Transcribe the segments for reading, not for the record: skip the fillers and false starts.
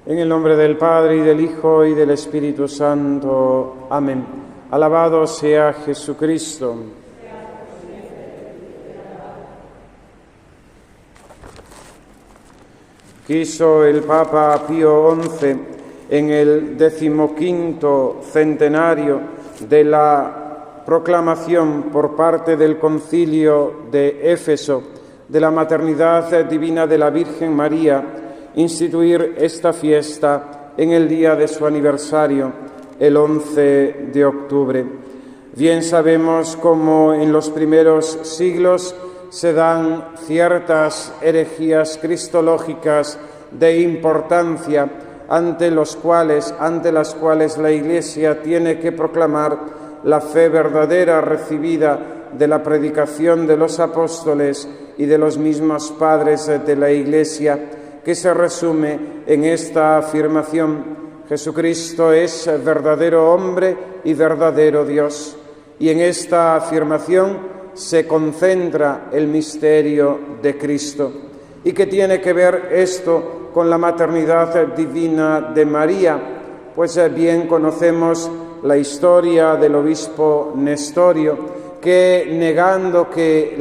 En el nombre del Padre, y del Hijo, y del Espíritu Santo. Amén. Alabado sea Jesucristo. Quiso el Papa Pío XI, en el 15º centenario de la proclamación por parte del Concilio de Éfeso de la maternidad divina de la Virgen María, instituir esta fiesta en el día de su aniversario, el 11 de octubre. Bien sabemos cómo en los primeros siglos se dan ciertas herejías cristológicas de importancia ante las cuales la Iglesia tiene que proclamar la fe verdadera recibida de la predicación de los apóstoles y de los mismos padres de la Iglesia, que se resume en esta afirmación: Jesucristo es verdadero hombre y verdadero Dios. Y en esta afirmación se concentra el misterio de Cristo. ¿Y qué tiene que ver esto con la maternidad divina de María? Pues bien conocemos la historia del obispo Nestorio, que negando que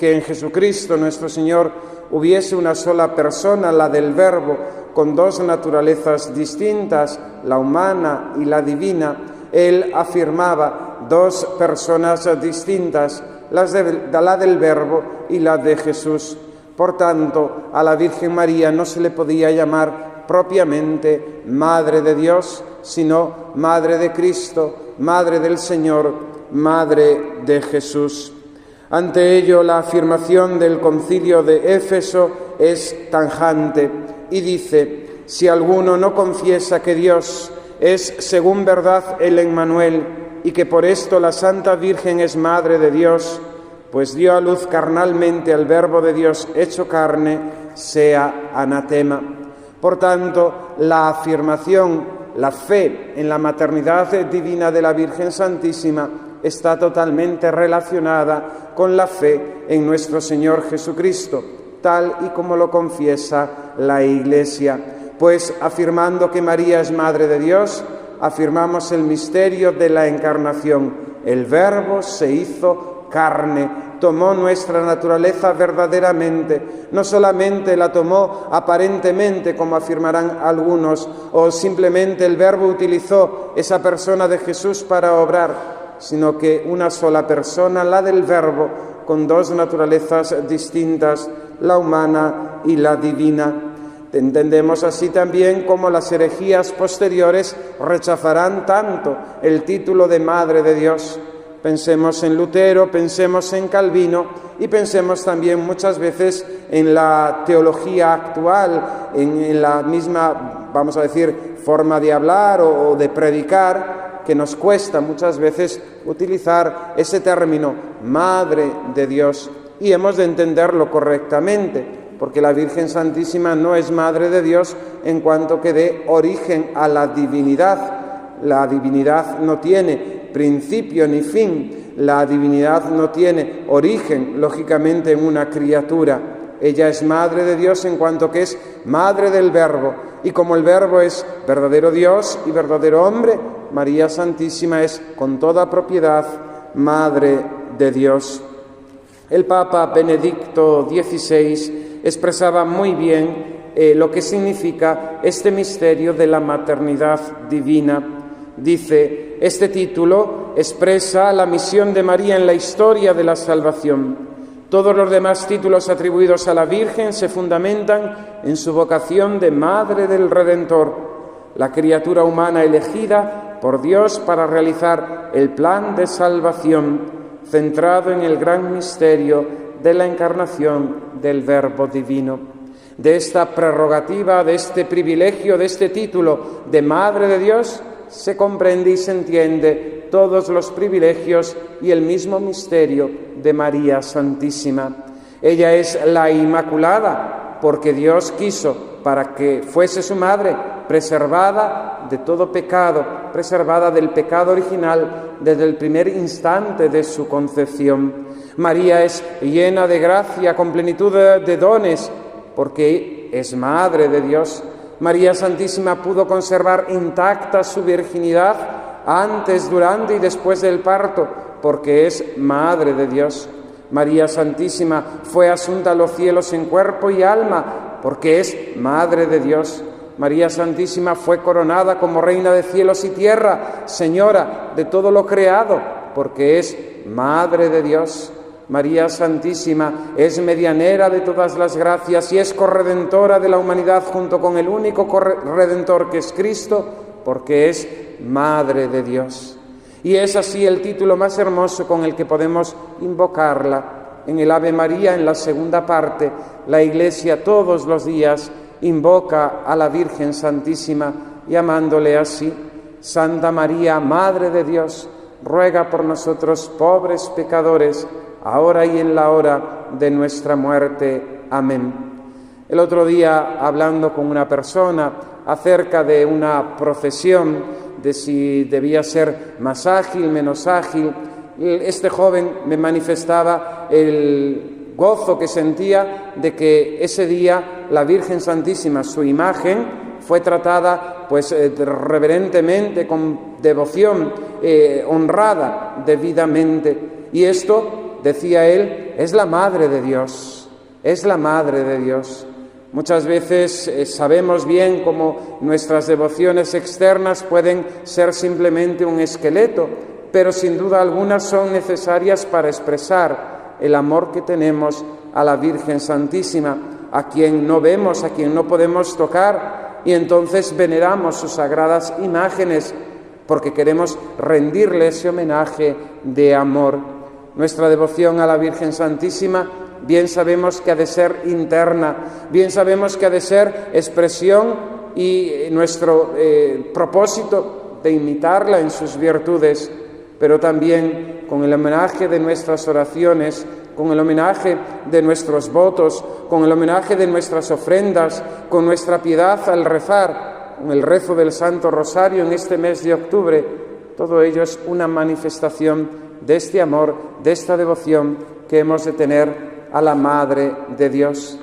en Jesucristo nuestro Señor hubiese una sola persona, la del Verbo, con dos naturalezas distintas, la humana y la divina, él afirmaba dos personas distintas, la del Verbo y la de Jesús. Por tanto, a la Virgen María no se le podía llamar propiamente Madre de Dios, sino Madre de Cristo, Madre del Señor, Madre de Jesús. Ante ello, la afirmación del Concilio de Éfeso es tajante y dice: si alguno no confiesa que Dios es según verdad el Emmanuel y que por esto la Santa Virgen es Madre de Dios, pues dio a luz carnalmente al Verbo de Dios hecho carne, sea anatema. Por tanto, la afirmación, la fe en la maternidad divina de la Virgen Santísima está totalmente relacionada con la fe en nuestro Señor Jesucristo, tal y como lo confiesa la Iglesia. Pues afirmando que María es Madre de Dios, afirmamos el misterio de la encarnación. El Verbo se hizo carne, tomó nuestra naturaleza verdaderamente, no solamente la tomó aparentemente, como afirmarán algunos, o simplemente el Verbo utilizó esa persona de Jesús para obrar, sino que una sola persona, la del Verbo, con dos naturalezas distintas, la humana y la divina. Entendemos así también cómo las herejías posteriores rechazarán tanto el título de Madre de Dios. Pensemos en Lutero, pensemos en Calvino y pensemos también muchas veces en la teología actual, en la misma, vamos a decir, forma de hablar o de predicar, que nos cuesta muchas veces utilizar ese término, Madre de Dios, y hemos de entenderlo correctamente, porque la Virgen Santísima no es Madre de Dios en cuanto que dé origen a la divinidad. La divinidad no tiene principio ni fin, la divinidad no tiene origen, lógicamente, en una criatura. Ella es Madre de Dios en cuanto que es Madre del Verbo, y como el Verbo es verdadero Dios y verdadero hombre, María Santísima es con toda propiedad Madre de Dios. El Papa Benedicto XVI expresaba muy bien lo que significa este misterio de la maternidad divina. Dice: este título expresa la misión de María en la historia de la salvación. Todos los demás títulos atribuidos a la Virgen se fundamentan en su vocación de Madre del Redentor, la criatura humana elegida por Dios para realizar el plan de salvación, centrado en el gran misterio de la encarnación del Verbo Divino. De esta prerrogativa, de este privilegio, de este título de Madre de Dios, se comprende y se entiende todos los privilegios y el mismo misterio de María Santísima. Ella es la Inmaculada, porque Dios quiso para que fuese su madre, preservada de todo pecado, preservada del pecado original desde el primer instante de su concepción. María es llena de gracia, con plenitud de dones, porque es Madre de Dios. María Santísima pudo conservar intacta su virginidad antes, durante y después del parto, porque es Madre de Dios. María Santísima fue asunta a los cielos en cuerpo y alma, porque es Madre de Dios. María Santísima fue coronada como Reina de cielos y tierra, Señora de todo lo creado, porque es Madre de Dios. María Santísima es medianera de todas las gracias y es corredentora de la humanidad junto con el único Redentor que es Cristo, porque es Madre de Dios. Y es así el título más hermoso con el que podemos invocarla. En el Ave María, en la segunda parte, la Iglesia todos los días invoca a la Virgen Santísima, llamándole así: Santa María, Madre de Dios, ruega por nosotros pobres pecadores, ahora y en la hora de nuestra muerte. Amén. El otro día, hablando con una persona acerca de una profesión, de si debía ser más ágil, menos ágil, este joven me manifestaba el gozo que sentía de que ese día la Virgen Santísima, su imagen, fue tratada reverentemente, con devoción, honrada debidamente. Y esto, decía él, es la Madre de Dios, es la Madre de Dios. Muchas veces sabemos bien cómo nuestras devociones externas pueden ser simplemente un esqueleto, pero sin duda alguna son necesarias para expresar el amor que tenemos a la Virgen Santísima, a quien no vemos, a quien no podemos tocar, y entonces veneramos sus sagradas imágenes porque queremos rendirle ese homenaje de amor. Nuestra devoción a la Virgen Santísima bien sabemos que ha de ser interna, bien sabemos que ha de ser expresión y nuestro propósito de imitarla en sus virtudes, pero también con el homenaje de nuestras oraciones, con el homenaje de nuestros votos, con el homenaje de nuestras ofrendas, con nuestra piedad al rezar, con el rezo del Santo Rosario en este mes de octubre. Todo ello es una manifestación de este amor, de esta devoción que hemos de tener a la Madre de Dios.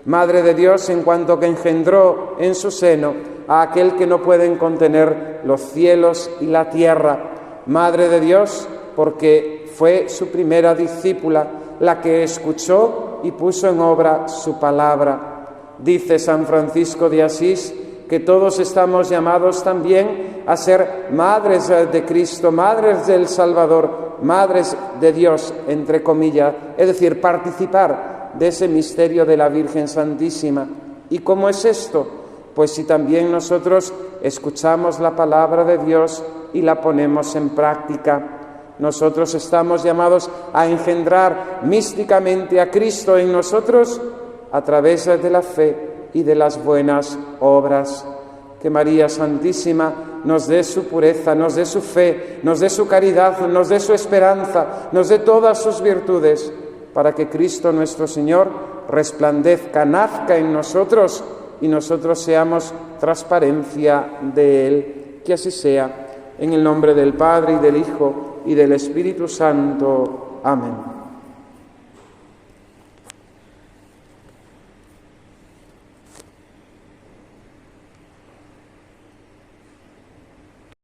Madre de Dios en cuanto que engendró en su seno a aquel que no pueden contener los cielos y la tierra. Madre de Dios porque fue su primera discípula, la que escuchó y puso en obra su palabra. Dice San Francisco de Asís que todos estamos llamados también a ser madres de Cristo, madres del Salvador, madres de Dios, entre comillas, es decir, participar de ese misterio de la Virgen Santísima. ¿Y cómo es esto? Pues si también nosotros escuchamos la palabra de Dios y la ponemos en práctica. Nosotros estamos llamados a engendrar místicamente a Cristo en nosotros a través de la fe y de las buenas obras. Que María Santísima nos dé su pureza, nos dé su fe, nos dé su caridad, nos dé su esperanza, nos dé todas sus virtudes, para que Cristo nuestro Señor resplandezca, nazca en nosotros y nosotros seamos transparencia de Él. Que así sea, en el nombre del Padre y del Hijo y del Espíritu Santo. Amén.